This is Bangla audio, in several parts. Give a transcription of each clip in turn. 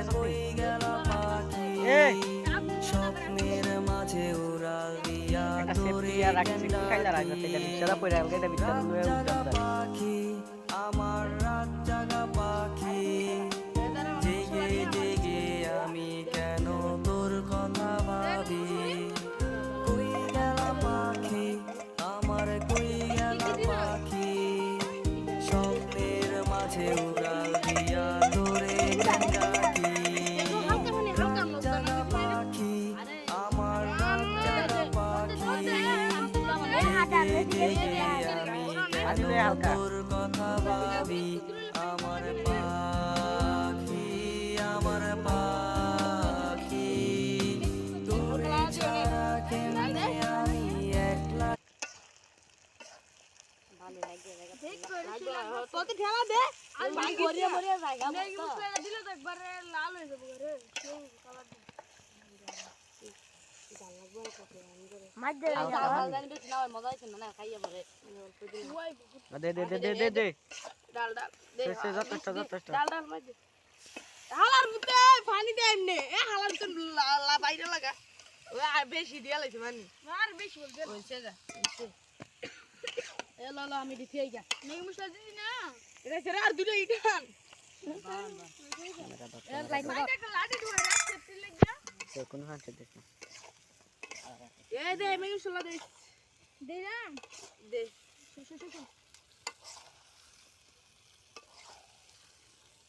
কই গেল পাখি স্বপ্নের মাঝে উড়াল দিয়া তোরে পাখি আমার রাত জাগা পাখি জেগে জেগে আমি কেন তোর কথা ভাবি কই গেল পাখি আমার কই গেল পাখি স্বপ্নের মাঝে উড়াল দিয়া তোরে ডাকি রাত জাগা পাখি আমার রাত জাগা পাখি জেগে জেগে আমি কেন তোর কথা ভাবি আমার পাখি তোরে ছাড়া কেমনে আমি একলা কত ঠেলা দে আর ভাই গড়িয়ে গড়িয়ে জায়গা মত দিলে তো একবারে লাল হয়ে যাবে রে কালার বেশি দিয়া লাগছে মানে আর বেশি বলতে আমি দিতে যা নেই মশলা দিছি না এটা ছেড়ে আর দুটো ইটান লাঠি ধরে রাখতে লাগা সে কোন হাতে দেখ এ দে আমি মশলা দে দে না দে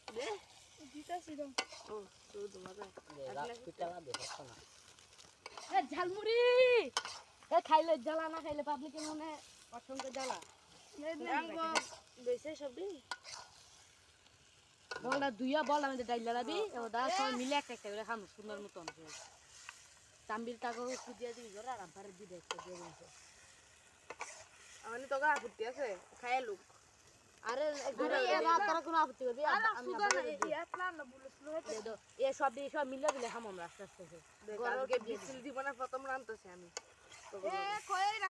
দে দিতাছি তো ও তো তোমাকে পিটালা দেখছ না এ ঝালমুড়ি এ খাইলে জ্বালা না খাইলে পাবলিকের মনে অসংখ্য জ্বালা বেশি সবই বলটা দুইয়া বল আমি ডাইলা রাবি ওটা সব মিলে একটা একটা করে খাম সুন্দর মতন তাম্বির টাকা খুঁজিয়া দিবি জোর আর আবার দিবে একটা দিয়ে দিছে আমি তো গা আপত্তি আছে খায় লোক আরে এরা তোরা কোনো আপত্তি করবি আমি এ সব মিলে দিলে খাম আমরা আস্তে আস্তে কালকে বিসিল দিব না প্রথম রানতেছে আমি